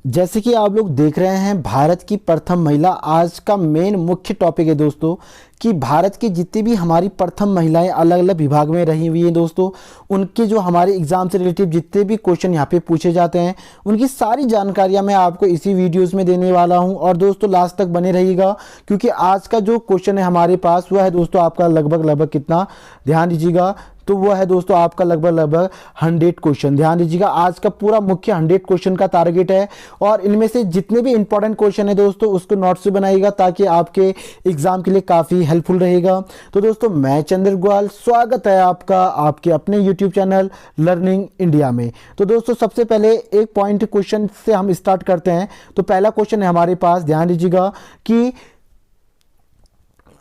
जैसे कि आप लोग देख रहे हैं, भारत की प्रथम महिला आज का मेन मुख्य टॉपिक है दोस्तों। कि भारत की जितनी भी हमारी प्रथम महिलाएं अलग अलग विभाग में रही हुई हैं दोस्तों, उनके जो हमारे एग्जाम से रिलेटेड जितने भी क्वेश्चन यहाँ पे पूछे जाते हैं, उनकी सारी जानकारियाँ मैं आपको इसी वीडियोस में देने वाला हूँ। और दोस्तों लास्ट तक बने रहिएगा, क्योंकि आज का जो क्वेश्चन है हमारे पास वह है दोस्तों आपका लगभग कितना, ध्यान दीजिएगा, तो वो है दोस्तों आपका लगभग 100 क्वेश्चन। ध्यान दीजिएगा, आज का पूरा मुख्य 100 क्वेश्चन का टारगेट है। और इनमें से जितने भी इंपॉर्टेंट क्वेश्चन है दोस्तों, उसको नोट से बनाइएगा ताकि आपके एग्जाम के लिए काफ़ी हेल्पफुल रहेगा। तो दोस्तों मैं चंद्र ग्वाल, स्वागत है आपका आपके अपने यूट्यूब चैनल लर्निंग इंडिया में। तो दोस्तों सबसे पहले एक पॉइंट क्वेश्चन से हम स्टार्ट करते हैं। तो पहला क्वेश्चन है हमारे पास, ध्यान दीजिएगा कि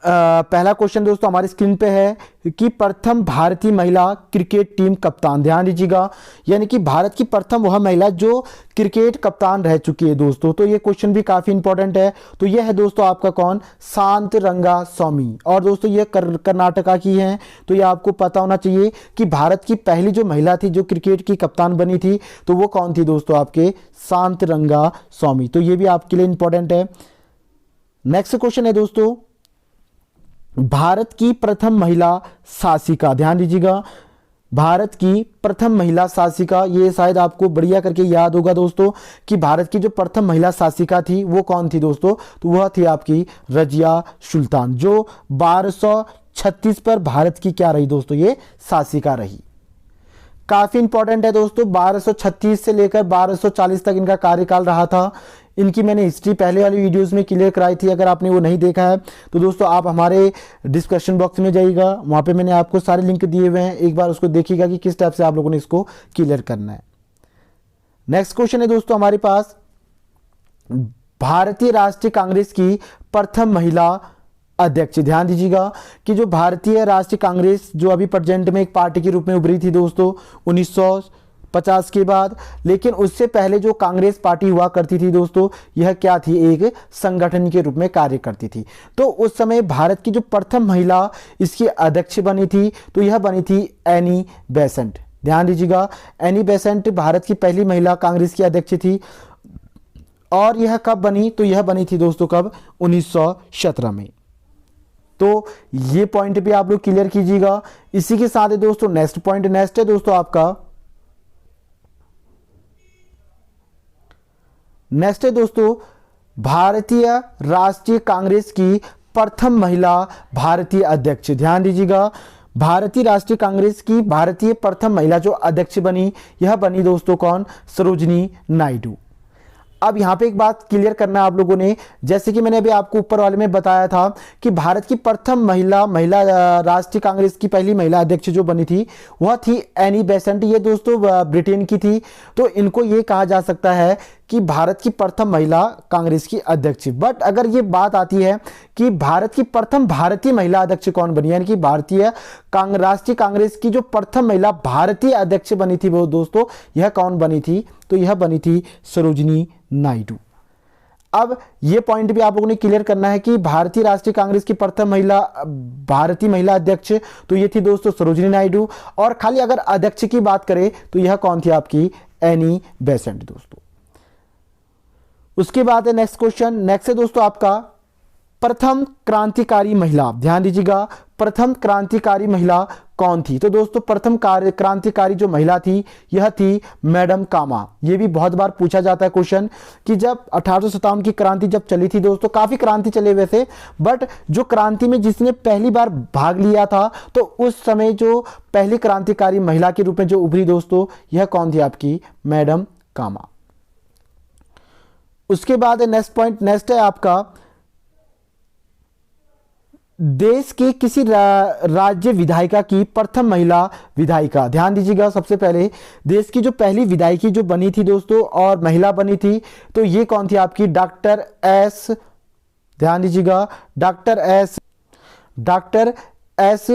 पहला क्वेश्चन दोस्तों हमारी स्क्रीन पे है कि प्रथम भारतीय महिला क्रिकेट टीम कप्तान। ध्यान दीजिएगा, यानी कि भारत की प्रथम वह महिला जो क्रिकेट कप्तान रह चुकी है दोस्तों। तो ये क्वेश्चन भी काफी इंपॉर्टेंट है। तो ये है दोस्तों आपका कौन, शांतरंगा स्वामी। और दोस्तों ये कर्नाटका की हैं। तो ये आपको पता होना चाहिए कि भारत की पहली जो महिला थी जो क्रिकेट की कप्तान बनी थी, तो वो कौन थी दोस्तों, आपके शांतरंगा स्वामी। तो ये भी आपके लिए इंपॉर्टेंट है। नेक्स्ट क्वेश्चन है दोस्तों, भारत की प्रथम महिला शासिका। ध्यान दीजिएगा, भारत की प्रथम महिला शासिका, ये शायद आपको बढ़िया करके याद होगा दोस्तों कि भारत की जो प्रथम महिला शासिका थी वो कौन थी दोस्तों, तो वह थी आपकी रजिया सुल्तान, जो 1236 पर भारत की क्या रही दोस्तों, ये शासिका रही। काफी इंपॉर्टेंट है दोस्तों, 1236 से लेकर 1240 तक इनका कार्यकाल रहा था। इनकी मैंने हिस्ट्री पहले वाली वीडियोस में क्लियर कराई थी। अगर आपने वो नहीं देखा है तो दोस्तों आप हमारे डिस्क्रिप्शन बॉक्स में जाइएगा, वहां पे मैंने आपको सारे लिंक दिए हुए हैं, एक बार उसको देखिएगा कि किस टाइप से आप लोगों ने इसको क्लियर करना है। नेक्स्ट क्वेश्चन है दोस्तों हमारे पास, भारतीय राष्ट्रीय कांग्रेस की प्रथम महिला अध्यक्ष। ध्यान दीजिएगा कि जो भारतीय राष्ट्रीय कांग्रेस जो अभी प्रेजेंट में एक पार्टी के रूप में उभरी थी दोस्तों 1950 के बाद, लेकिन उससे पहले जो कांग्रेस पार्टी हुआ करती थी दोस्तों, यह क्या थी, एक संगठन के रूप में कार्य करती थी। तो उस समय भारत की जो प्रथम महिला इसकी अध्यक्ष बनी थी, तो यह बनी थी एनी बेसेंट। ध्यान दीजिएगा, एनी बेसेंट भारत की पहली महिला कांग्रेस की अध्यक्ष थी। और यह कब बनी, तो यह बनी थी दोस्तों कब, 1917 में। तो ये पॉइंट भी आप लोग क्लियर कीजिएगा। इसी के साथ है दोस्तों नेक्स्ट पॉइंट, नेक्स्ट है दोस्तों आपका, नेक्स्ट है दोस्तों भारतीय राष्ट्रीय कांग्रेस की प्रथम महिला भारतीय अध्यक्ष। ध्यान दीजिएगा, भारतीय राष्ट्रीय कांग्रेस की भारतीय प्रथम महिला जो अध्यक्ष बनी, यह बनी दोस्तों कौन, सरोजिनी नायडू। अब यहां पे एक बात क्लियर करना है आप लोगों ने, जैसे कि मैंने अभी आपको ऊपर वाले में बताया था कि भारत की प्रथम महिला राष्ट्रीय कांग्रेस की पहली महिला अध्यक्ष जो बनी थी वह थी एनी बेसेंट। ये दोस्तों ब्रिटेन की थी। तो इनको ये कहा जा सकता है कि भारत की प्रथम महिला कांग्रेस की अध्यक्ष। बट अगर ये बात आती है कि भारत की प्रथम भारतीय महिला अध्यक्ष कौन बनी, यानी कि भारतीय राष्ट्रीय कांग्रेस की जो प्रथम महिला भारतीय अध्यक्ष बनी थी वो दोस्तों यह कौन बनी थी, तो यह बनी थी सरोजिनी नायडू। अब यह पॉइंट भी आप लोगों ने क्लियर करना है कि भारतीय राष्ट्रीय कांग्रेस की प्रथम महिला भारतीय महिला अध्यक्ष तो ये थी दोस्तों सरोजिनी नायडू। और खाली अगर अध्यक्ष की बात करें तो यह कौन थी, आपकी एनी बेसेंट दोस्तों। उसके बाद है नेक्स्ट क्वेश्चन, नेक्स्ट है दोस्तों आपका प्रथम क्रांतिकारी महिला। ध्यान दीजिएगा, प्रथम क्रांतिकारी महिला कौन थी, तो दोस्तों प्रथम क्रांतिकारी जो महिला थी यह थी मैडम कामा। यह भी बहुत बार पूछा जाता है क्वेश्चन कि जब 1857 की क्रांति जब चली थी दोस्तों, काफी क्रांति चले वैसे, बट जो क्रांति में जिसने पहली बार भाग लिया था तो उस समय जो पहली क्रांतिकारी महिला के रूप में जो उभरी दोस्तों, यह कौन थी, आपकी मैडम कामा। उसके बाद नेक्स्ट पॉइंट, नेक्स्ट है आपका देश के किसी राज्य विधायिका की प्रथम महिला विधायिका। ध्यान दीजिएगा, सबसे पहले देश की जो पहली विधायिकी जो बनी थी दोस्तों और महिला बनी थी, तो ये कौन थी, आपकी डॉक्टर एस, ध्यान दीजिएगा डॉक्टर एस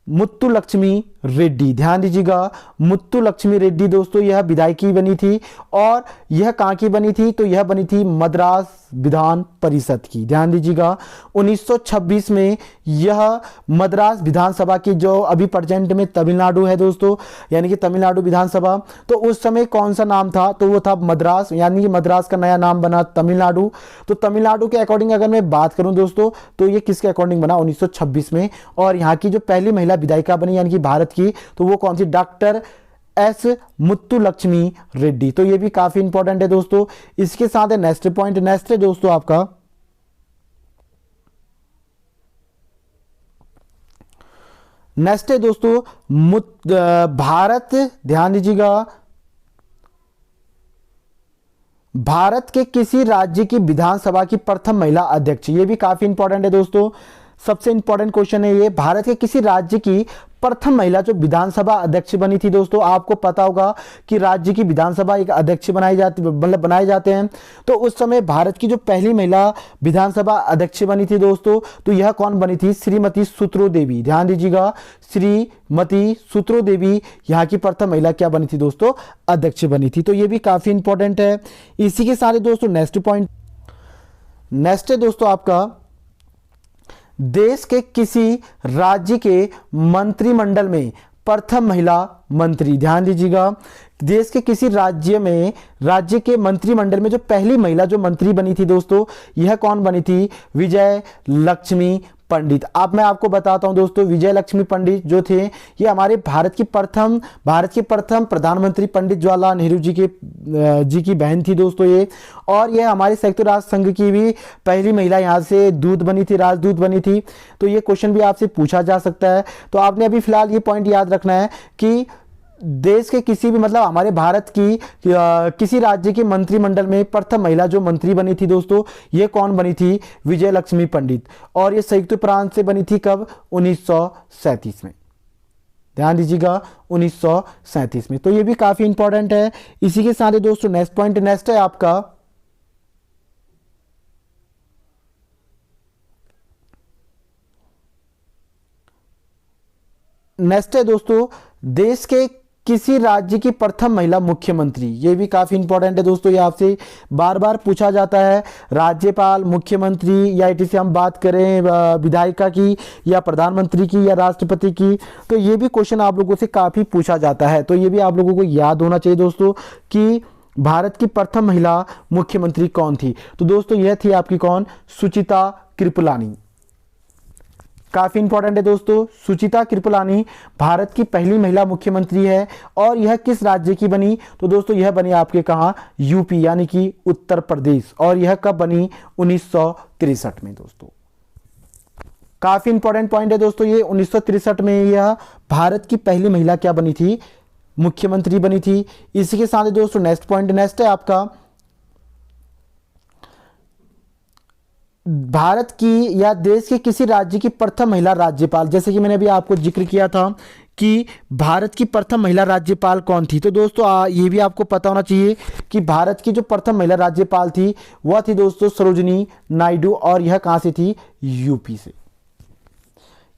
मुत्तुलक्ष्मी रेड्डी। ध्यान दीजिएगा, मुत्तु लक्ष्मी रेड्डी दोस्तों यह विधायिका बनी थी, और यह कहाँ की बनी थी, तो यह बनी थी मद्रास विधान परिषद की। ध्यान दीजिएगा 1926 में यह मद्रास विधानसभा की, जो अभी प्रेजेंट में तमिलनाडु है दोस्तों, यानी कि तमिलनाडु विधानसभा, तो उस समय कौन सा नाम था, तो वो था मद्रास, यानी कि मद्रास का नया नाम बना तमिलनाडु। तो तमिलनाडु के अकॉर्डिंग अगर मैं बात करूं दोस्तों, तो ये किसके अकॉर्डिंग बना, 1926 में। और यहाँ की जो पहली महिला विधायिका बनी यानी कि भारत की, तो वो कौन सी, डॉक्टर एस मुत्तु लक्ष्मी रेड्डी। तो ये भी काफी इंपॉर्टेंट है दोस्तों। इसके साथ है नेक्स्ट पॉइंट, नेक्स्ट है दोस्तों आपका नेक्स्ट है दोस्तों भारत, ध्यान दीजिएगा, भारत के किसी राज्य की विधानसभा की प्रथम महिला अध्यक्ष। ये भी काफी इंपॉर्टेंट है दोस्तों, सबसे इंपॉर्टेंट क्वेश्चन है ये। भारत के किसी राज्य की प्रथम महिला जो विधानसभा अध्यक्ष बनी थी दोस्तों, आपको पता होगा कि राज्य की विधानसभा एक अध्यक्ष बनाई जाती, मतलब बनाए जाते हैं। तो उस समय भारत की जो पहली महिला विधानसभा अध्यक्ष बनी थी दोस्तों, तो यह कौन बनी थी, श्रीमती सुत्रो देवी। ध्यान दीजिएगा, श्रीमती सुत्रो देवी यहाँ की प्रथम महिला क्या बनी थी दोस्तों, अध्यक्ष बनी थी। तो ये भी काफी इंपॉर्टेंट है। इसी के साथ दोस्तों नेक्स्ट पॉइंट, नेक्स्ट है दोस्तों आपका, देश के किसी राज्य के मंत्रिमंडल में प्रथम महिला मंत्री। ध्यान दीजिएगा, देश के किसी राज्य के मंत्रिमंडल में जो पहली महिला जो मंत्री बनी थी दोस्तों, यह कौन बनी थी, विजय लक्ष्मी पंडित। अब मैं आपको बताता हूं दोस्तों, विजय लक्ष्मी पंडित जो थे, ये हमारे भारत के प्रथम प्रधानमंत्री पंडित जवाहरलाल नेहरू जी की बहन थी दोस्तों ये। और ये हमारे संयुक्त राष्ट्र संघ की भी पहली महिला यहाँ से दूत बनी थी, राजदूत बनी थी। तो ये क्वेश्चन भी आपसे पूछा जा सकता है। तो आपने अभी फिलहाल ये पॉइंट याद रखना है कि देश के किसी भी, मतलब हमारे भारत की किसी राज्य के मंत्रिमंडल में प्रथम महिला जो मंत्री बनी थी दोस्तों, ये कौन बनी थी, विजय लक्ष्मी पंडित। और ये संयुक्त प्रांत से बनी थी कब, 1937 में। ध्यान दीजिएगा 1937 में। तो ये भी काफी इंपॉर्टेंट है। इसी के साथ दोस्तों नेक्स्ट पॉइंट, नेक्स्ट है आपका, नेक्स्ट है दोस्तों, देश के किसी राज्य की प्रथम महिला मुख्यमंत्री। ये भी काफी इंपॉर्टेंट है दोस्तों, ये आपसे बार बार पूछा जाता है। राज्यपाल, मुख्यमंत्री, या इसी से हम बात करें विधायिका की, या प्रधानमंत्री की, या राष्ट्रपति की, तो ये भी क्वेश्चन आप लोगों से काफी पूछा जाता है। तो ये भी आप लोगों को याद होना चाहिए दोस्तों कि भारत की प्रथम महिला मुख्यमंत्री कौन थी। तो दोस्तों यह थी आपकी कौन, सुचिता कृपलानी। काफी इंपॉर्टेंट है दोस्तों, सुचिता कृपलानी भारत की पहली महिला मुख्यमंत्री है। और यह किस राज्य की बनी, तो दोस्तों यह बनी आपके कहां, यूपी यानी कि उत्तर प्रदेश। और यह कब बनी, 1963 में दोस्तों। काफी इंपॉर्टेंट पॉइंट है दोस्तों ये, 1963 में यह भारत की पहली महिला क्या बनी थी, मुख्यमंत्री बनी थी। इसी के साथ दोस्तों नेक्स्ट पॉइंट, नेक्स्ट है आपका, भारत की या देश के किसी राज्य की प्रथम महिला राज्यपाल। जैसे कि मैंने अभी आपको जिक्र किया था कि भारत की प्रथम महिला राज्यपाल कौन थी, तो दोस्तों ये भी आपको पता होना चाहिए कि भारत की जो प्रथम महिला राज्यपाल थी वह थी दोस्तों सरोजिनी नायडू। और यह कहां से थी, यूपी से।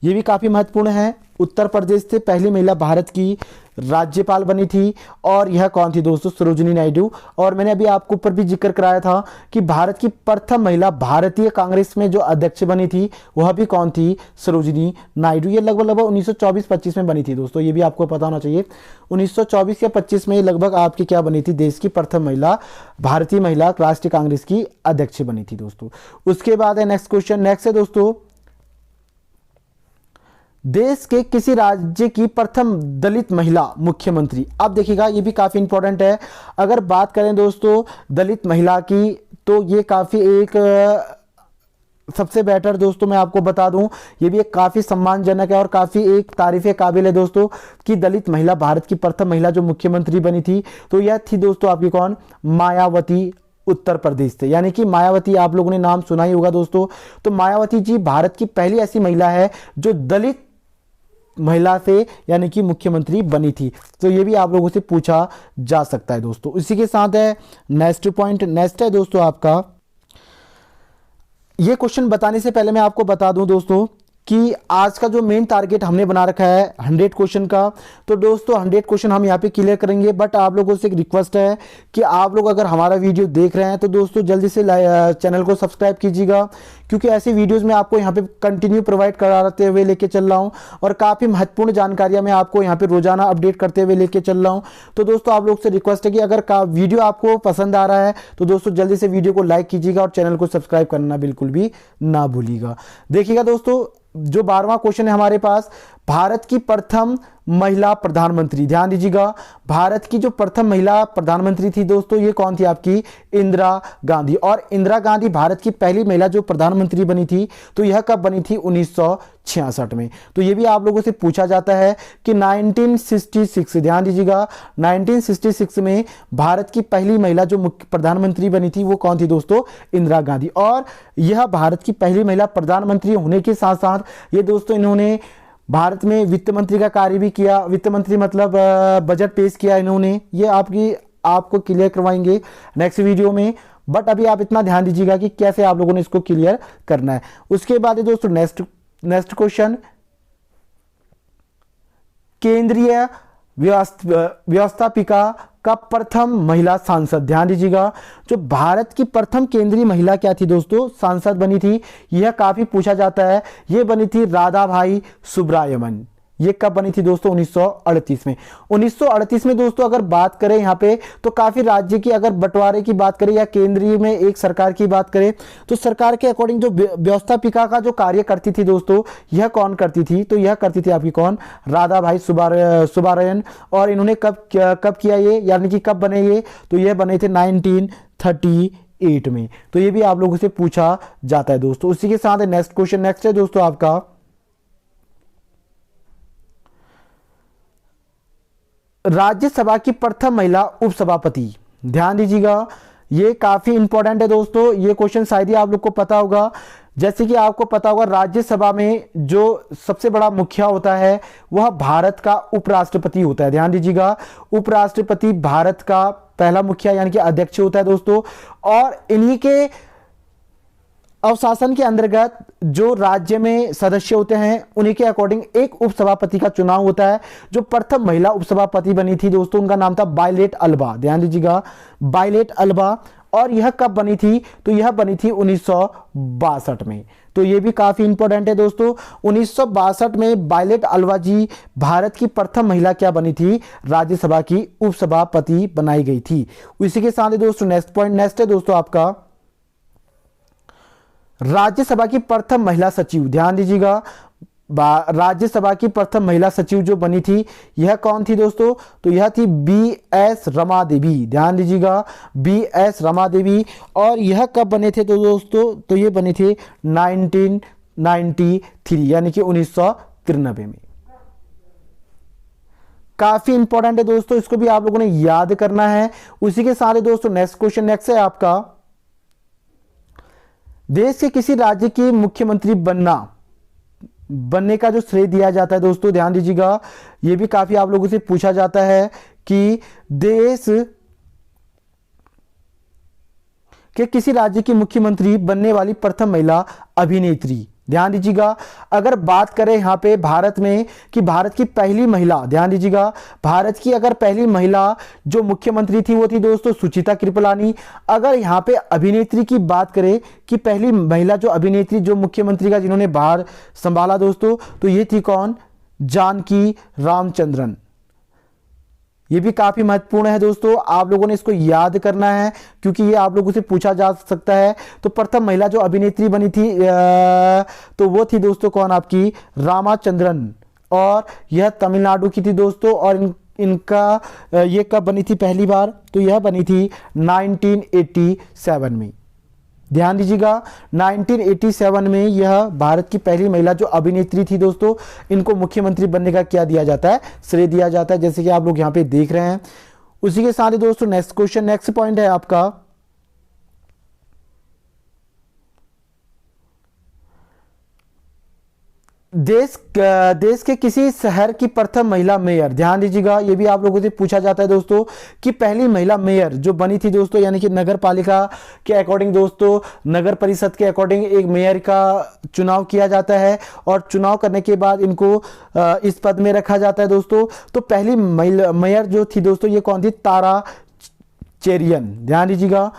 ये भी काफी महत्वपूर्ण है, उत्तर प्रदेश से पहली महिला भारत की राज्यपाल बनी थी। और यह कौन थी दोस्तों, सरोजिनी नायडू। और मैंने अभी आपको ऊपर भी जिक्र कराया था कि भारत की प्रथम महिला भारतीय कांग्रेस में जो अध्यक्ष बनी थी वह भी कौन थी, सरोजिनी नायडू। ये लगभग 1924-25 में बनी थी दोस्तों, ये भी आपको पता होना चाहिए। 1924 या 25 में लगभग आपकी क्या बनी थी, देश की प्रथम महिला, भारतीय महिला राष्ट्रीय कांग्रेस की अध्यक्ष बनी थी दोस्तों। उसके बाद है नेक्स्ट क्वेश्चन, नेक्स्ट है दोस्तों, देश के किसी राज्य की प्रथम दलित महिला मुख्यमंत्री। अब देखिएगा ये भी काफी इंपॉर्टेंट है। अगर बात करें दोस्तों दलित महिला की, तो ये काफी एक सबसे बेटर दोस्तों मैं आपको बता दूं, ये भी एक काफी सम्मानजनक है और काफी एक तारीफे काबिल है दोस्तों कि दलित महिला भारत की प्रथम महिला जो मुख्यमंत्री बनी थी, तो यह थी दोस्तों आपकी कौन, मायावती, उत्तर प्रदेश से। यानी कि मायावती आप लोगों ने नाम सुना ही होगा दोस्तों। तो मायावती जी भारत की पहली ऐसी महिला है जो दलित महिला से यानी कि मुख्यमंत्री बनी थी। तो ये भी आप लोगों से पूछा जा सकता है दोस्तों। इसी के साथ है नेक्स्ट पॉइंट, नेक्स्ट है दोस्तों आपका, ये क्वेश्चन बताने से पहले मैं आपको बता दूं दोस्तों कि आज का जो मेन टारगेट हमने बना रखा है 100 क्वेश्चन का, तो दोस्तों 100 क्वेश्चन हम यहाँ पे क्लियर करेंगे। बट आप लोगों से एक रिक्वेस्ट है कि आप लोग अगर हमारा वीडियो देख रहे हैं तो दोस्तों जल्दी से चैनल को सब्सक्राइब कीजिएगा, क्योंकि ऐसी वीडियोस में आपको यहाँ पे कंटिन्यू प्रोवाइड कराते हुए लेके चल रहा हूँ और काफ़ी महत्वपूर्ण जानकारियाँ मैं आपको यहाँ पे रोजाना अपडेट करते हुए लेके चल रहा हूँ। तो दोस्तों आप लोग से रिक्वेस्ट है कि अगर वीडियो आपको पसंद आ रहा है तो दोस्तों जल्दी से वीडियो को लाइक कीजिएगा और चैनल को सब्सक्राइब करना बिल्कुल भी ना भूलिएगा। देखिएगा दोस्तों, जो 12वां क्वेश्चन है हमारे पास, भारत की प्रथम महिला प्रधानमंत्री, ध्यान दीजिएगा, भारत की जो प्रथम महिला प्रधानमंत्री थी दोस्तों ये कौन थी? आपकी इंदिरा गांधी। और इंदिरा गांधी भारत की पहली महिला जो प्रधानमंत्री बनी थी तो यह कब बनी थी? 1966 में। तो ये भी आप लोगों से पूछा जाता है कि 1966, ध्यान दीजिएगा, 1966 में भारत की पहली महिला जो मुख्य प्रधानमंत्री बनी थी वो कौन थी दोस्तों? इंदिरा गांधी। और यह भारत की पहली महिला प्रधानमंत्री होने के साथ साथ ये दोस्तों इन्होंने भारत में वित्त मंत्री का कार्य भी किया। वित्त मंत्री मतलब बजट पेश किया इन्होंने। ये आपको क्लियर करवाएंगे नेक्स्ट वीडियो में। बट अभी आप इतना ध्यान दीजिएगा कि कैसे आप लोगों ने इसको क्लियर करना है। उसके बाद दोस्तों नेक्स्ट क्वेश्चन, केंद्रीय व्यवस्थापिका का प्रथम महिला सांसद, ध्यान दीजिएगा, जो भारत की प्रथम केंद्रीय महिला क्या थी दोस्तों? सांसद बनी थी। यह काफी पूछा जाता है। यह बनी थी राधाबाई सुब्रायमन। ये कब बनी थी दोस्तों? 1938 में। 1938 में दोस्तों अगर बात करें यहाँ पे तो काफी राज्य की अगर बंटवारे की बात करें या केंद्रीय में एक सरकार की बात करें तो सरकार के अकॉर्डिंग जो व्यवस्थापिका का जो कार्य करती थी दोस्तों यह कौन करती थी? तो यह करती थी आपकी कौन? राधाबाई सुब्बारायन। और इन्होंने कब किया ये, यानी कि कब बने ये? तो यह बने थे 1938 में। तो ये भी आप लोगों से पूछा जाता है दोस्तों। उसी के साथ नेक्स्ट क्वेश्चन नेक्स्ट है दोस्तों आपका, राज्यसभा की प्रथम महिला उपसभापति, ध्यान दीजिएगा, ये काफी इंपॉर्टेंट है दोस्तों। ये क्वेश्चन शायद ही आप लोग को पता होगा। जैसे कि आपको पता होगा राज्यसभा में जो सबसे बड़ा मुखिया होता है वह भारत का उपराष्ट्रपति होता है। ध्यान दीजिएगा, उपराष्ट्रपति भारत का पहला मुखिया यानी कि अध्यक्ष होता है दोस्तों। और इन्हीं के अवशासन के अंतर्गत जो राज्य में सदस्य होते हैं उन्हीं के अकॉर्डिंग एक उपसभापति का चुनाव होता है। जो प्रथम महिला उपसभापति बनी थी दोस्तों उनका नाम था वायलेट अल्वा, ध्यान दीजिएगा, वायलेट अल्वा। और यह कब बनी थी? तो यह बनी थी 1962 में। तो यह भी काफी इंपॉर्टेंट है दोस्तों। 1962 में वायलेट अल्वा जी भारत की प्रथम महिला क्या बनी थी? राज्यसभा की उपसभापति बनाई गई थी। इसी के साथ दोस्तों नेक्स्ट है दोस्तों आपका, राज्यसभा की प्रथम महिला सचिव, ध्यान दीजिएगा, राज्यसभा की प्रथम महिला सचिव जो बनी थी यह कौन थी दोस्तों? तो यह थी BS रमा देवी, ध्यान दीजिएगा, BS रमा देवी। और यह कब बने थे तो दोस्तों? तो ये बने थे 1993 यानी कि 1993 में। काफी इंपॉर्टेंट है दोस्तों, इसको भी आप लोगों ने याद करना है। उसी के साथ दोस्तों नेक्स्ट क्वेश्चन नेक्स्ट है आपका, देश के किसी राज्य के मुख्यमंत्री बनने का जो श्रेय दिया जाता है दोस्तों, ध्यान दीजिएगा, यह भी काफी आप लोगों से पूछा जाता है कि देश के किसी राज्य की मुख्यमंत्री बनने वाली प्रथम महिला अभिनेत्री। ध्यान दीजिएगा, अगर बात करें यहां पे भारत में कि भारत की पहली महिला, ध्यान दीजिएगा, भारत की अगर पहली महिला जो मुख्यमंत्री थी वो थी दोस्तों सुचिता कृपलानी। अगर यहां पे अभिनेत्री की बात करें कि पहली महिला जो अभिनेत्री जो मुख्यमंत्री का जिन्होंने भार संभाला दोस्तों, तो ये थी कौन? जानकी रामचंद्रन। ये भी काफी महत्वपूर्ण है दोस्तों, आप लोगों ने इसको याद करना है क्योंकि ये आप लोगों से पूछा जा सकता है। तो प्रथम महिला जो अभिनेत्री बनी थी तो वो थी दोस्तों कौन? आपकी रामाचंद्रन। और यह तमिलनाडु की थी दोस्तों। और इनका ये कब बनी थी पहली बार? तो यह बनी थी 1987 में। ध्यान दीजिएगा, 1987 में यह भारत की पहली महिला जो अभिनेत्री थी दोस्तों, इनको मुख्यमंत्री बनने का क्या दिया जाता है? श्रेय दिया जाता है, जैसे कि आप लोग यहां पे देख रहे हैं। उसी के साथ ही दोस्तों नेक्स्ट क्वेश्चन नेक्स्ट पॉइंट है आपका, देश के किसी शहर की प्रथम महिला मेयर, ध्यान दीजिएगा, ये भी आप लोगों से पूछा जाता है दोस्तों कि पहली महिला मेयर जो बनी थी दोस्तों, यानी कि नगर पालिका के अकॉर्डिंग दोस्तों, नगर परिषद के अकॉर्डिंग एक मेयर का चुनाव किया जाता है और चुनाव करने के बाद इनको इस पद में रखा जाता है दोस्तों। तो पहली महिला मेयर जो थी दोस्तों, ये कौन थी? तारा चेरियन, ध्यान दीजिएगा,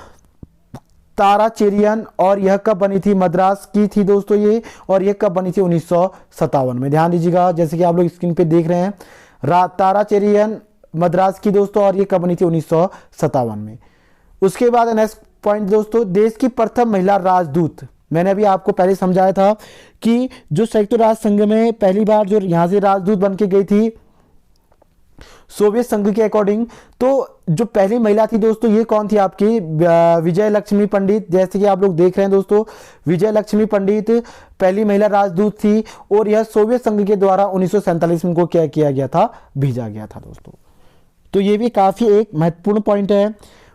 तारा चेरियन। और यह कब बनी थी? मद्रास की थी दोस्तों ये, और यह कब बनी थी? 1957 में। ध्यान दीजिएगा, जैसे कि आप लोग स्क्रीन पे देख रहे हैं, तारा चेरियन मद्रास की दोस्तों, और ये कब बनी थी? 1957 में। उसके बाद नेक्स्ट पॉइंट दोस्तों, देश की प्रथम महिला राजदूत। मैंने अभी आपको पहले समझाया था कि जो संयुक्त राष्ट्र संघ में पहली बार जो यहां से राजदूत बन के गई थी सोवियत संघ के अकॉर्डिंग, तो जो पहली महिला थी दोस्तों, ये कौन थी? आपकी विजय लक्ष्मी पंडित। जैसे कि आप लोग देख रहे हैं दोस्तों, विजय लक्ष्मी पंडित पहली महिला राजदूत थी, और यह सोवियत संघ के द्वारा 1947 में को क्या किया गया था? भेजा गया था दोस्तों। तो ये भी काफी एक महत्वपूर्ण पॉइंट है।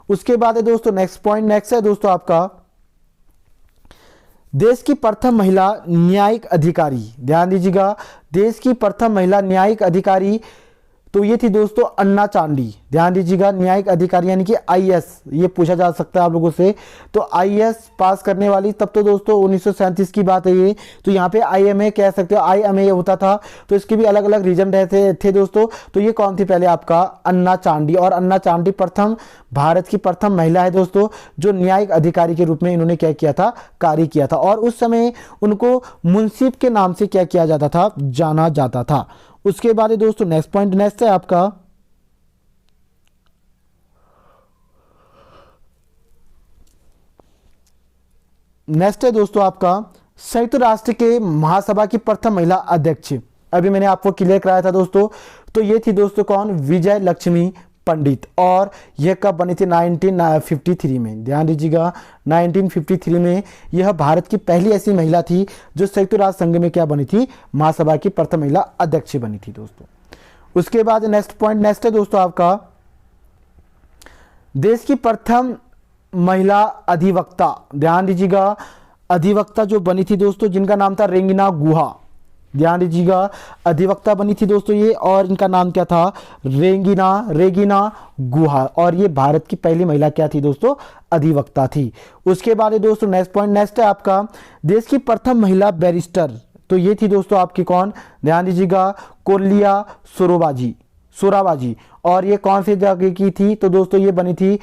उसके बाद है दोस्तों नेक्स्ट पॉइंट, नेक्स्ट है दोस्तों आपका देश की प्रथम महिला न्यायिक अधिकारी। ध्यान दीजिएगा, देश की प्रथम महिला न्यायिक अधिकारी, तो ये थी दोस्तों अन्ना चांडी। ध्यान दीजिएगा, न्यायिक अधिकारी यानी कि आईएएस, ये पूछा जा सकता है आप लोगों से, तो आईएएस पास करने वाली, तब तो दोस्तों 1937 की बात है ये, तो यहाँ पे आईएमए कह सकते हो, आईएमए होता था, तो इसके भी अलग अलग रीजन रहते थे दोस्तों। तो ये कौन थी? पहले आपका अन्ना चांडी, और अन्ना चांडी प्रथम भारत की प्रथम महिला है दोस्तों, जो न्यायिक अधिकारी के रूप में इन्होंने क्या किया था? कार्य किया था, और उस समय उनको मुंसिफ के नाम से क्या किया जाता था? जाना जाता था। उसके बाद दोस्तों नेक्स्ट पॉइंट, नेक्स्ट है आपका नेक्स्ट है दोस्तों आपका संयुक्त राष्ट्र के महासभा की प्रथम महिला अध्यक्ष। अभी मैंने आपको क्लियर कराया था दोस्तों, तो ये थी दोस्तों कौन? विजय लक्ष्मी पंडित, और यह कब बनी थी? 1953 में। ध्यान दीजिएगा, 1953 में यह भारत की पहली ऐसी महिला थी जो संयुक्त राष्ट्र संघ में क्या बनी थी? महासभा की प्रथम महिला अध्यक्ष बनी थी दोस्तों। उसके बाद नेक्स्ट पॉइंट, नेक्स्ट है दोस्तों आपका देश की प्रथम महिला अधिवक्ता। ध्यान दीजिएगा, अधिवक्ता जो बनी थी दोस्तों, जिनका नाम था रेंगिना गुहा। ध्यान दीजिएगा, अधिवक्ता बनी थी दोस्तों ये, और इनका नाम क्या था? रेगिना गुहा, और ये भारत की पहली महिला क्या थी दोस्तों? अधिवक्ता थी। उसके बाद दोस्तों नेक्स्ट पॉइंट, नेक्स्ट है आपका देश की प्रथम महिला बैरिस्टर, तो ये थी दोस्तों आपकी कौन? ध्यान दीजिएगा, कोलिया सोराबाजी, और ये कौन सी जगह की थी? तो दोस्तों ये बनी थी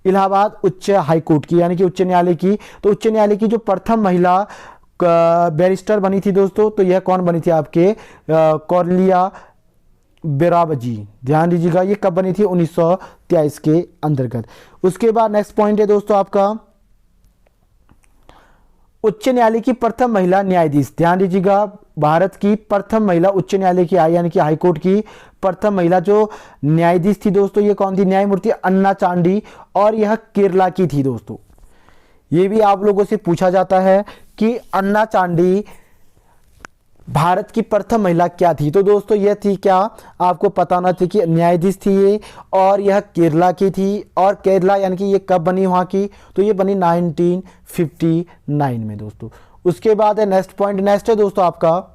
इलाहाबाद उच्च हाईकोर्ट की, यानी कि उच्च न्यायालय की। तो उच्च न्यायालय की जो प्रथम महिला बैरिस्टर बनी थी दोस्तों, तो यह कौन बनी थी? आपके कोलिया बेराबजी। ध्यान दीजिएगा, ये कब बनी थी? 1923 के अंतर्गत। उसके बाद नेक्स्ट पॉइंट है दोस्तों आपका उच्च न्यायालय की प्रथम महिला न्यायाधीश। ध्यान दीजिएगा, भारत की प्रथम महिला उच्च न्यायालय की यानी कि हाईकोर्ट की प्रथम महिला जो न्यायाधीश थी दोस्तों, ये कौन थी? न्यायमूर्ति अन्ना चांडी, और यह केरला की थी दोस्तों। ये भी आप लोगों से पूछा जाता है कि अन्ना चांडी भारत की प्रथम महिला क्या थी? तो दोस्तों यह थी क्या? आपको पता होना चाहिए कि न्यायाधीश थी ये, और यह केरला की थी, और केरला यानी कि ये कब बनी वहां की? तो ये बनी 1959 में दोस्तों। उसके बाद है नेक्स्ट पॉइंट, नेक्स्ट है दोस्तों आपका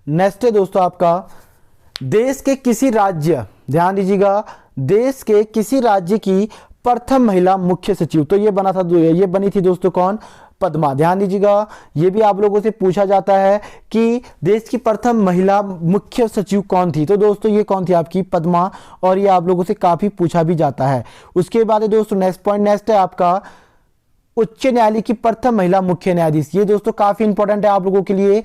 नेक्स्ट है दोस्तों आपका देश के किसी राज्य, ध्यान दीजिएगा, देश के किसी राज्य की प्रथम महिला मुख्य सचिव। तो ये बनी थी दोस्तों कौन? पद्मा। ध्यान दीजिएगा, ये भी आप लोगों से पूछा जाता है कि देश की प्रथम महिला मुख्य सचिव कौन थी? तो दोस्तों ये कौन थी? आपकी पद्मा, और ये आप लोगों से काफी पूछा भी जाता है। उसके बाद दोस्तों नेक्स्ट पॉइंट, नेक्स्ट है आपका उच्च न्यायालय की प्रथम महिला मुख्य न्यायाधीश। ये दोस्तों काफी इंपॉर्टेंट है आप लोगों के लिए,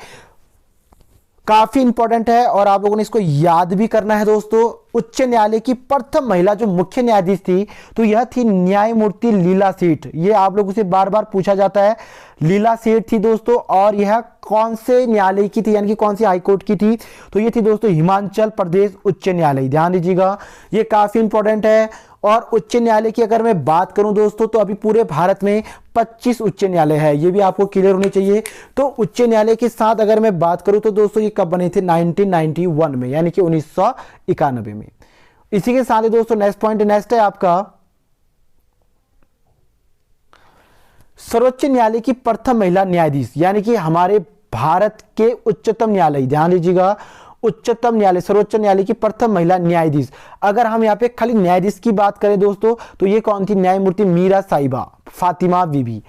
काफी इंपॉर्टेंट है, और आप लोगों ने इसको याद भी करना है दोस्तों। उच्च न्यायालय की प्रथम महिला जो मुख्य न्यायाधीश थी, तो यह थी न्यायमूर्ति लीला सेठ। ये आप लोगों से बार बार पूछा जाता है, लीला सेठ थी दोस्तों, और यह कौन से न्यायालय की थी, यानी कि कौन सी हाईकोर्ट की थी? तो ये थी दोस्तों हिमाचल प्रदेश उच्च न्यायालय। ध्यान दीजिएगा, ये काफी इंपॉर्टेंट है। और उच्च न्यायालय की अगर मैं बात करूं दोस्तों, तो अभी पूरे भारत में 25 उच्च न्यायालय है, ये भी आपको क्लियर होनी चाहिए। तो उच्च न्यायालय के साथ अगर मैं बात करूं तो दोस्तों ये कब बने थे? 1991 में, यानी कि 1991 में। इसी के साथ ही दोस्तों नेक्स्ट है आपका सर्वोच्च न्यायालय की प्रथम महिला न्यायाधीश, यानी कि हमारे भारत के उच्चतम न्यायालय, ध्यान दीजिएगा, उच्चतम न्यायालय सर्वोच्च न्यायालय की प्रथम महिला न्यायाधीश। अगर हम यहाँ पे खाली न्यायाधीश की बात करें दोस्तों तो ये कौन थी? न्यायमूर्ति मीरा साहिबा फातिमा बीबी।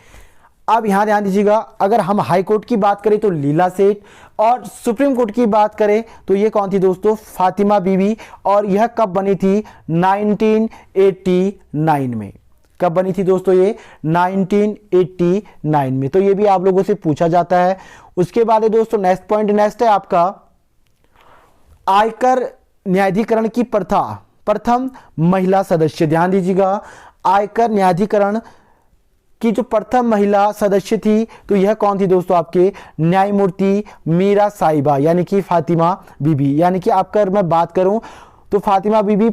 अब यहां ध्यान दीजिएगा, अगर हम हाई कोर्ट की बात करें तो लीला सेठ, और सुप्रीम कोर्ट की बात करें तो ये कौन थी दोस्तों? फातिमा बीबी। और यह कब बनी थी? 1989 में। कब बनी थी दोस्तों? ये 1989 में। तो ये भी आप लोगों से पूछा जाता है। उसके बाद है दोस्तों नेक्स्ट है आपका आयकर न्यायाधिकरण की प्रथम महिला सदस्य। ध्यान दीजिएगा, आयकर न्यायाधिकरण की जो प्रथम महिला सदस्य थी तो यह कौन थी दोस्तों? आपके न्यायमूर्ति मीरा साहिबा, यानी कि फातिमा बीबी। यानी कि आपका मैं बात करूं तो फातिमा बीबी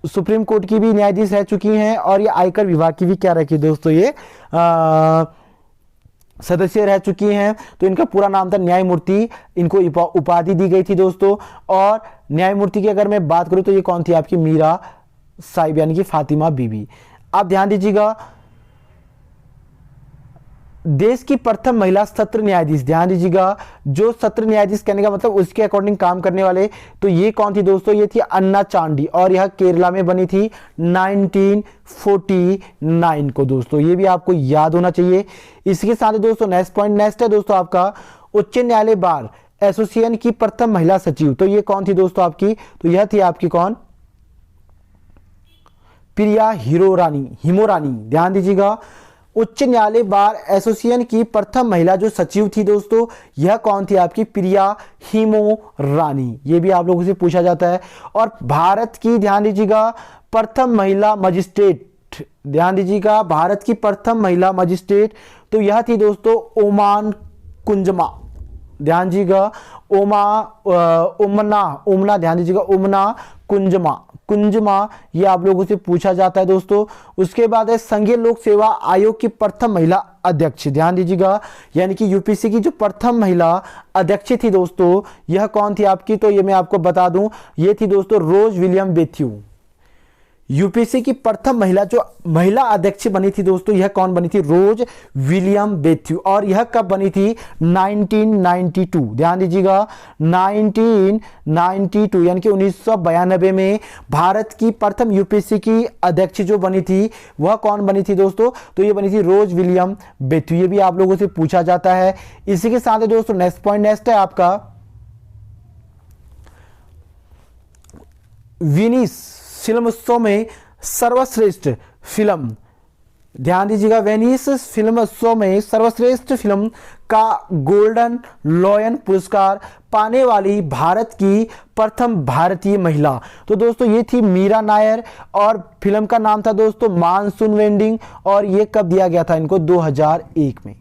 सुप्रीम कोर्ट की भी न्यायाधीश रह चुकी हैं और ये आयकर विभाग की भी क्या रखी दोस्तों? ये सदस्य रह चुकी हैं। तो इनका पूरा नाम था न्यायमूर्ति, इनको उपाधि दी गई थी दोस्तों। और न्यायमूर्ति की अगर मैं बात करूं तो ये कौन थी? आपकी मीरा साहिब, यानी कि फातिमा बीबी। आप ध्यान दीजिएगा, देश की प्रथम महिला सत्र न्यायाधीश, ध्यान दीजिएगा, जो सत्र न्यायाधीश कहने का मतलब उसके अकॉर्डिंग काम करने वाले, तो ये कौन थी दोस्तों? ये थी अन्ना चांडी, और यह केरला में बनी थी 1949 को दोस्तों। ये भी आपको याद होना चाहिए। इसके साथ ही दोस्तों नेक्स्ट है दोस्तों आपका उच्च न्यायालय बार एसोसिएशन की प्रथम महिला सचिव। तो ये कौन थी दोस्तों आपकी? तो यह थी आपकी कौन? प्रिया हिमोरानी। ध्यान दीजिएगा, उच्च न्यायालय बार एसोसिएशन की प्रथम महिला जो सचिव थी दोस्तों, यह कौन थी? आपकी प्रिया हिमोरानी। ये भी आप लोगों से पूछा जाता है। और भारत की, ध्यान दीजिएगा, प्रथम महिला मजिस्ट्रेट, ध्यान दीजिएगा, भारत की प्रथम महिला मजिस्ट्रेट तो यह थी दोस्तों ओमान कुंजमा। ध्यान दीजिएगा, उमना, ध्यान दीजिएगा, उमना कुंजमा, ये आप लोगों से पूछा जाता है दोस्तों। उसके बाद है संघीय लोक सेवा आयोग की प्रथम महिला अध्यक्ष। ध्यान दीजिएगा, यानी कि यूपीएससी की जो प्रथम महिला अध्यक्ष थी दोस्तों, यह कौन थी आपकी? तो ये मैं आपको बता दूं, ये थी दोस्तों रोज विलियम बेथ्यू। यूपीएससी की प्रथम महिला जो महिला अध्यक्ष बनी थी दोस्तों, यह कौन बनी थी? रोज विलियम बेथ्यू। और यह कब बनी थी? 1992। ध्यान दीजिएगा, 1992 यानी कि 1992 में भारत की प्रथम यूपीएससी की अध्यक्ष जो बनी थी वह कौन बनी थी दोस्तों? तो ये बनी थी रोज विलियम बेथ्यू। ये भी आप लोगों से पूछा जाता है। इसी के साथ दोस्तों नेक्स्ट है आपका वेनिस फिल्म उत्सव में सर्वश्रेष्ठ फिल्म। ध्यान दीजिएगा, वेनिस फिल्म उत्सव में सर्वश्रेष्ठ फिल्म का गोल्डन लॉयन पुरस्कार पाने वाली भारत की प्रथम भारतीय महिला। तो दोस्तों ये थी मीरा नायर, और फिल्म का नाम था दोस्तों मानसून वेडिंग। और ये कब दिया गया था इनको? 2001 में।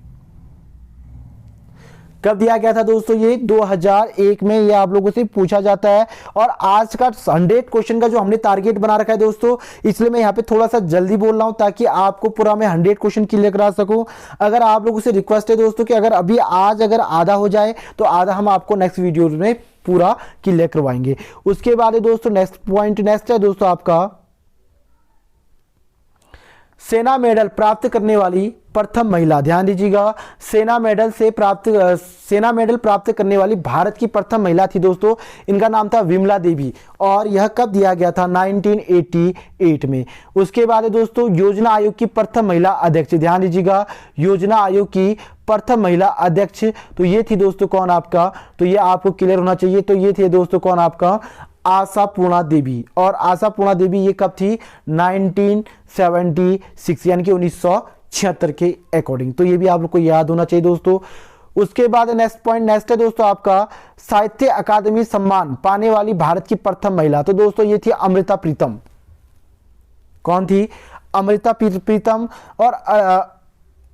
कब दिया गया था दोस्तों? ये 2001 में। ये आप लोगों से पूछा जाता है। और आज का 100 क्वेश्चन का जो हमने टारगेट बना रखा है दोस्तों, इसलिए मैं यहाँ पे थोड़ा सा जल्दी बोल रहा हूं ताकि आपको पूरा मैं 100 क्वेश्चन क्लियर करा सकूं। अगर आप लोगों से रिक्वेस्ट है दोस्तों कि अगर अभी आज अगर आधा हो जाए तो आधा हम आपको नेक्स्ट वीडियो में पूरा क्लियर करवाएंगे। उसके बाद दोस्तों नेक्स्ट है दोस्तों आपका सेना मेडल प्राप्त करने वाली प्रथम महिला। ध्यान दीजिएगा, सेना मेडल प्राप्त करने वाली भारत की प्रथम महिला थी दोस्तों, इनका नाम था विमला देवी। और यह कब दिया गया था? 1988 में। उसके बाद दोस्तों योजना आयोग की प्रथम महिला अध्यक्ष। ध्यान दीजिएगा, योजना आयोग की प्रथम महिला अध्यक्ष तो ये थी दोस्तों कौन आपका? तो ये आपको क्लियर होना चाहिए। तो ये थे दोस्तों कौन आपका? आशापूर्णा देवी। और आशापूर्णा देवी ये कब थी? 1976 यानी कि 1976 के अकॉर्डिंग। तो ये भी आप लोग को याद होना चाहिए दोस्तों। उसके बाद नेक्स्ट है दोस्तों आपका साहित्य अकादमी सम्मान पाने वाली भारत की प्रथम महिला। तो दोस्तों ये थी अमृता प्रीतम। कौन थी? अमृता प्रीतम। और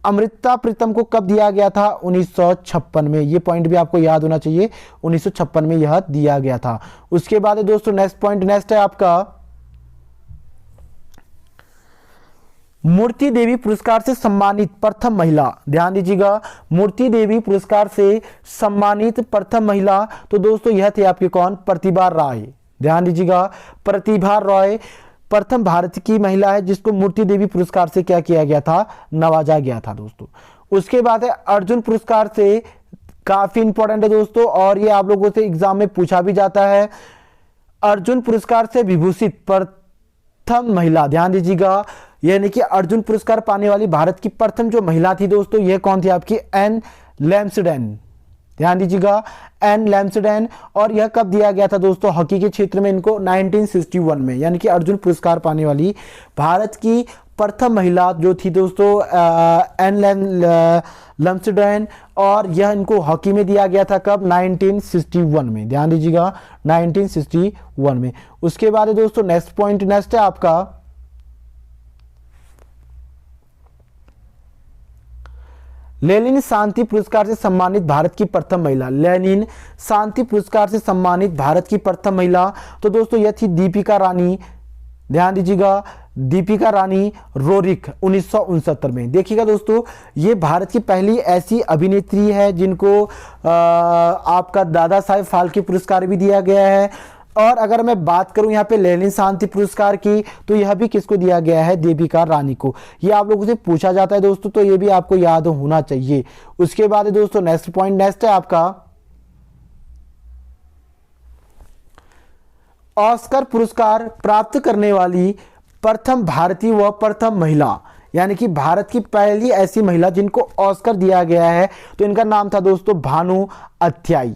अमृता प्रीतम को कब दिया गया था? 1956 में। ये पॉइंट भी आपको याद होना चाहिए, 1956 में यह दिया गया था। उसके बाद दोस्तों नेक्स्ट है आपका मूर्ति देवी पुरस्कार से सम्मानित प्रथम महिला। ध्यान दीजिएगा, मूर्ति देवी पुरस्कार से सम्मानित प्रथम महिला तो दोस्तों यह थे आपके कौन? प्रतिभा राय। ध्यान दीजिएगा। प्रतिभा रॉय प्रथम भारत की महिला है जिसको मूर्ति देवी पुरस्कार से क्या किया गया था, नवाजा गया था दोस्तों। उसके बाद है अर्जुन पुरस्कार से, काफी इंपॉर्टेंट है दोस्तों और ये आप लोगों से एग्जाम में पूछा भी जाता है। अर्जुन पुरस्कार से विभूषित प्रथम महिला, ध्यान दीजिएगा, यानी कि अर्जुन पुरस्कार पाने वाली भारत की प्रथम जो महिला थी दोस्तों, यह कौन थी आपकी, एन लैम्सडेन। ध्यान दीजिएगा, एन लैम्सडेन। और यह कब दिया गया था दोस्तों, हॉकी के क्षेत्र में इनको 1961 में, यानी कि अर्जुन पुरस्कार पाने वाली भारत की प्रथम महिला जो थी दोस्तों एन लैम्सडेन, और यह इनको हॉकी में दिया गया था कब, 1961 में। ध्यान दीजिएगा 1961 में। उसके बाद दोस्तों नेक्स्ट पॉइंट, नेक्स्ट है आपका लेनिन शांति पुरस्कार से सम्मानित भारत की प्रथम महिला। लेनिन शांति पुरस्कार से सम्मानित भारत की प्रथम महिला, तो दोस्तों यह थी दीपिका रानी। ध्यान दीजिएगा, दीपिका रानी रोरिक 1969 में। देखिएगा दोस्तों, ये भारत की पहली ऐसी अभिनेत्री है जिनको आपका दादा साहेब फाल्के पुरस्कार भी दिया गया है। और अगर मैं बात करूं यहाँ पे लेनिन शांति पुरस्कार की, तो यह भी किसको दिया गया है, दीपिका रानी को। ये आप लोगों से पूछा जाता है दोस्तों, तो ये भी आपको याद होना चाहिए। उसके बाद दोस्तों नेक्स्ट पॉइंट, नेक्स्ट है आपका ऑस्कर पुरस्कार प्राप्त करने वाली प्रथम भारतीय व प्रथम महिला, यानी कि भारत की पहली ऐसी महिला जिनको ऑस्कर दिया गया है, तो इनका नाम था दोस्तों भानु अथ्याई,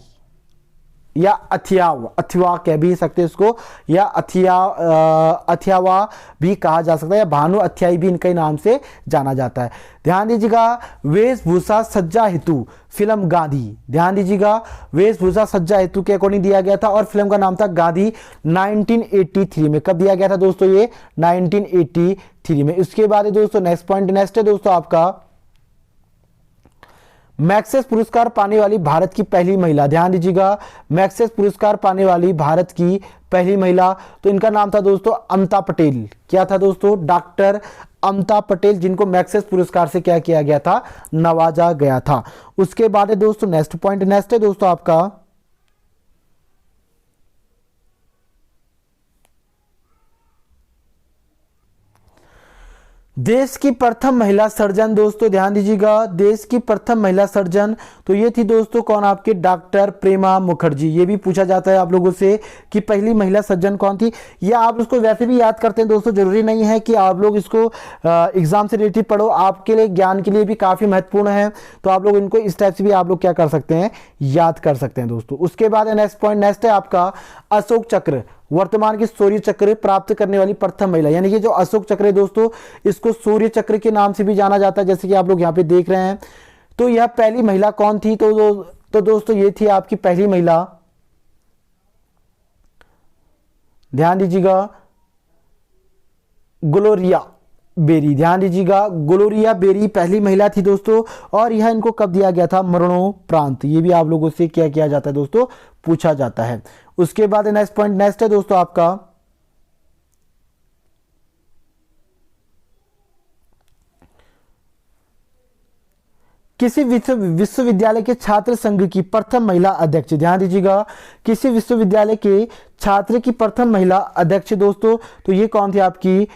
या अथवा कह भी सकते हैं इसको, या अथ्यावा भी कहा जा सकता है, या भानु अथ्याई भी इनके नाम से जाना जाता है। ध्यान दीजिएगा, वेशभूषा सज्जा हेतु फिल्म गांधी, ध्यान दीजिएगा, वेशभूषा सज्जा हेतु के अकॉर्डिंग दिया गया था, और फिल्म का नाम था गांधी 1983 में। कब दिया गया था दोस्तों, ये 1983 में। उसके बाद दोस्तों नेक्स्ट पॉइंट, नेक्स्ट है दोस्तों आपका मैक्सेस पुरस्कार पाने वाली भारत की पहली महिला। ध्यान दीजिएगा, मैक्सेस पुरस्कार पाने वाली भारत की पहली महिला, तो इनका नाम था दोस्तों अमता पटेल। क्या था दोस्तों, डॉक्टर अमता पटेल, जिनको मैक्सेस पुरस्कार से क्या किया गया था, नवाजा गया था। उसके बाद है दोस्तों नेक्स्ट पॉइंट, नेक्स्ट है दोस्तों आपका देश की प्रथम महिला सर्जन। दोस्तों ध्यान दीजिएगा, देश की प्रथम महिला सर्जन, तो ये थी दोस्तों कौन, आपके डॉक्टर प्रेमा मुखर्जी। ये भी पूछा जाता है आप लोगों से कि पहली महिला सर्जन कौन थी। या आप उसको वैसे भी याद करते हैं दोस्तों, जरूरी नहीं है कि आप लोग इसको एग्जाम से रिलेटेड पढ़ो, आपके लिए ज्ञान के लिए भी काफी महत्वपूर्ण है, तो आप लोग इनको इस टाइप से भी आप लोग क्या कर सकते हैं, याद कर सकते हैं दोस्तों। उसके बाद नेक्स्ट पॉइंट, नेक्स्ट है आपका अशोक चक्र, वर्तमान की शौर्य चक्र प्राप्त करने वाली प्रथम महिला, यानी कि जो अशोक चक्र है दोस्तों, इसको शौर्य चक्र के नाम से भी जाना जाता है, जैसे कि आप लोग यहाँ पे देख रहे हैं। तो यह पहली महिला कौन थी, तो दोस्तों ये थी आपकी पहली महिला, ध्यान दीजिएगा, ग्लोरिया बेरी। ध्यान दीजिएगा, ग्लोरिया बेरी पहली महिला थी दोस्तों, और यह इनको कब दिया गया था, मरणोपरांत। ये भी आप लोगों से क्या किया जाता है दोस्तों, पूछा जाता है। उसके बाद नेक्स्ट पॉइंट, नेक्स्ट है दोस्तों आपका किसी विश्वविद्यालय के छात्र संघ की प्रथम महिला अध्यक्ष। ध्यान दीजिएगा, किसी विश्वविद्यालय के छात्र की प्रथम महिला अध्यक्ष दोस्तों, तो ये कौन थी आपकी,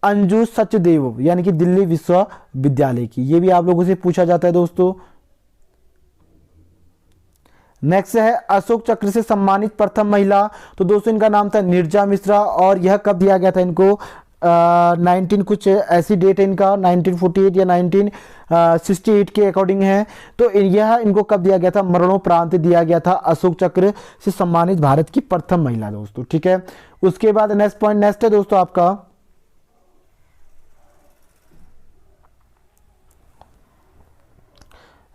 अंजू सचदेव, यानी कि दिल्ली विश्वविद्यालय की। ये भी आप लोगों से पूछा जाता है दोस्तों। नेक्स्ट है अशोक चक्र से सम्मानित प्रथम महिला, तो दोस्तों इनका नाम था नीरजा मिश्रा, और यह कब दिया गया था इनको, 19 कुछ ऐसी डेट है इनका, 1948 या 1968 के अकॉर्डिंग है। तो यह इनको कब दिया गया था, मरणोपरांत दिया गया था, अशोक चक्र से सम्मानित भारत की प्रथम महिला दोस्तों, ठीक है। उसके बाद नेक्स्ट पॉइंट, नेक्स्ट है दोस्तों आपका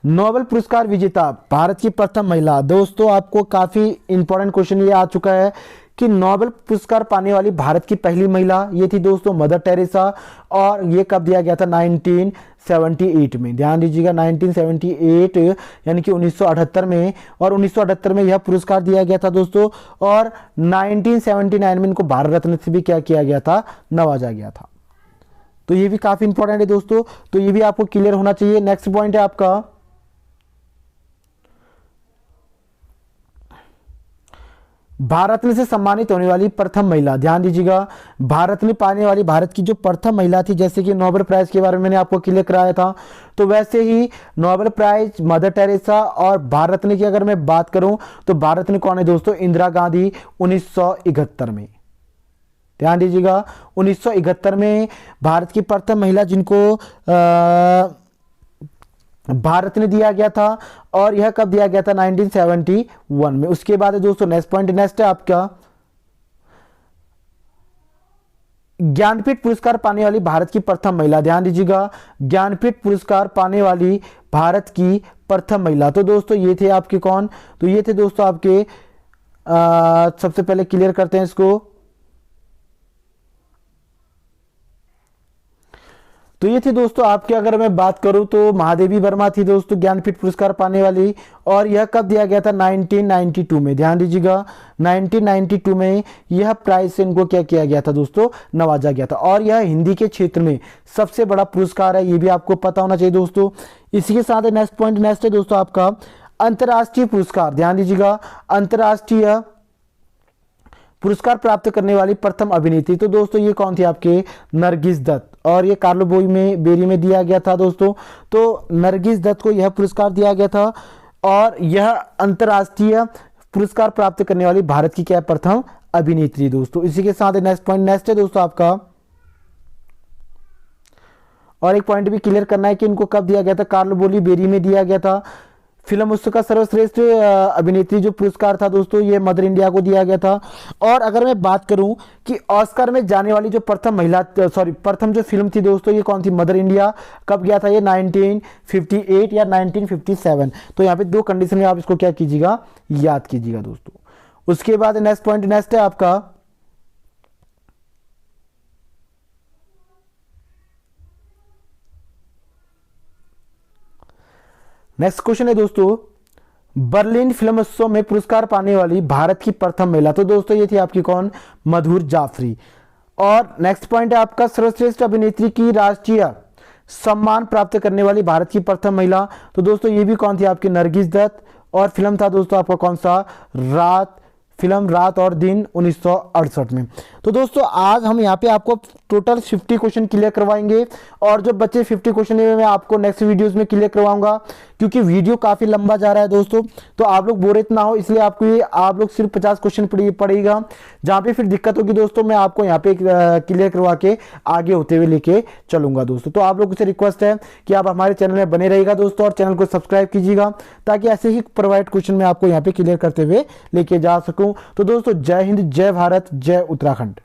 नोबेल पुरस्कार विजेता भारत की प्रथम महिला। दोस्तों आपको काफी इंपॉर्टेंट क्वेश्चन ये आ चुका है कि नोबेल पुरस्कार पाने वाली भारत की पहली महिला, ये थी दोस्तों मदर टेरेसा, और ये कब दिया गया था, 1978 में। ध्यान दीजिएगा, 1978 यानी कि 1978 में, और 1978 में यह पुरस्कार दिया गया था दोस्तों, और 1979 में इनको भारत रत्न से भी क्या किया गया था, नवाजा गया था। तो ये भी काफी इंपॉर्टेंट है दोस्तों, तो ये भी आपको क्लियर होना चाहिए। नेक्स्ट पॉइंट है आपका भारत रत्न से सम्मानित होने वाली प्रथम महिला, ध्यान दीजिएगा, भारत रत्न पाने वाली भारत की जो प्रथम महिला थी, जैसे कि नोबेल प्राइज के बारे में मैंने आपको क्लियर कराया था, तो वैसे ही नोबेल प्राइज, मदर टेरेसा और भारत रत्न की अगर मैं बात करूं तो भारत रत्न कौन है दोस्तों, इंदिरा गांधी 1971 में। ध्यान दीजिएगा 1971 में भारत की प्रथम महिला जिनको भारत ने दिया गया था, और यह कब दिया गया था, 1971 में। उसके बाद है दोस्तों नेक्स्ट पॉइंट, नेक्स्ट है आपका ज्ञानपीठ पुरस्कार पाने वाली भारत की प्रथम महिला, ध्यान दीजिएगा, ज्ञानपीठ पुरस्कार पाने वाली भारत की प्रथम महिला। तो दोस्तों ये थे आपके कौन, तो ये थे दोस्तों आपके सबसे पहले क्लियर करते हैं इसको, तो ये थी दोस्तों आपके, अगर मैं बात करूं तो महादेवी वर्मा थी दोस्तों ज्ञानपीठ पुरस्कार पाने वाली, और यह कब दिया गया था, 1992 में। ध्यान दीजिएगा 1992 में यह प्राइज से इनको क्या किया गया था दोस्तों, नवाजा गया था, और यह हिंदी के क्षेत्र में सबसे बड़ा पुरस्कार है, ये भी आपको पता होना चाहिए दोस्तों। इसी के साथ नेक्स्ट पॉइंट, नेक्स्ट है दोस्तों आपका अंतर्राष्ट्रीय पुरस्कार, ध्यान दीजिएगा, अंतर्राष्ट्रीय पुरस्कार प्राप्त करने वाली प्रथम अभिनेत्री, तो दोस्तों ये कौन थी आपके, नरगिस दत्त, और ये कार्लो बेरी में दिया गया था दोस्तों। तो नरगिस दत्त को यह पुरस्कार दिया गया था, और यह अंतर्राष्ट्रीय पुरस्कार प्राप्त करने वाली भारत की क्या प्रथम अभिनेत्री दोस्तों। इसी के साथ नेक्स्ट पॉइंट, नेक्स्ट है दोस्तों आपका, और एक पॉइंट भी क्लियर करना है कि इनको कब दिया गया था, कार्लो बेरी में दिया गया था। फिल्म उत्सव का सर्वश्रेष्ठ अभिनेत्री जो पुरस्कार था दोस्तों, ये मदर इंडिया को दिया गया था। और अगर मैं बात करूं कि ऑस्कर में जाने वाली जो प्रथम महिला, प्रथम जो फिल्म थी दोस्तों, ये कौन थी, मदर इंडिया, कब गया था ये, 1958 या 1957। तो यहाँ पे दो कंडीशन में आप इसको क्या कीजिएगा, याद कीजिएगा दोस्तों। उसके बाद नेक्स्ट पॉइंट, नेक्स्ट है आपका नेक्स्ट क्वेश्चन है दोस्तों, बर्लिन फिल्म उत्सव में पुरस्कार पाने वाली भारत की प्रथम महिला, तो दोस्तों ये थी आपकी कौन, मधुर जाफरी। और नेक्स्ट पॉइंट है आपका सर्वश्रेष्ठ अभिनेत्री की राष्ट्रीय सम्मान प्राप्त करने वाली भारत की प्रथम महिला, तो दोस्तों ये भी कौन थी आपकी, नरगिस दत्त, और फिल्म था दोस्तों आपका कौन सा, फिल्म रात और दिन 1968 में। तो दोस्तों आज हम यहाँ पे आपको टोटल 50 क्वेश्चन क्लियर करवाएंगे, और जो बच्चे 50 क्वेश्चन मैं आपको नेक्स्ट वीडियोस में क्लियर करवाऊंगा, क्योंकि वीडियो काफी लंबा जा रहा है दोस्तों, तो आप लोग बोरियत ना हो, इसलिए आपको ये आप लोग सिर्फ 50 क्वेश्चन पड़ेगा। जहाँ पे फिर दिक्कत होगी दोस्तों, मैं आपको यहाँ पे क्लियर करवा के आगे होते हुए लेके चलूंगा दोस्तों। तो आप लोगों से रिक्वेस्ट है कि आप हमारे चैनल में बने रहिएगा दोस्तों, और चैनल को सब्सक्राइब कीजिएगा, ताकि ऐसे ही प्रोवाइड क्वेश्चन मैं आपको यहाँ पे क्लियर करते हुए लेके जा सकूं। तो दोस्तों जय हिंद, जय भारत, जय उत्तराखंड।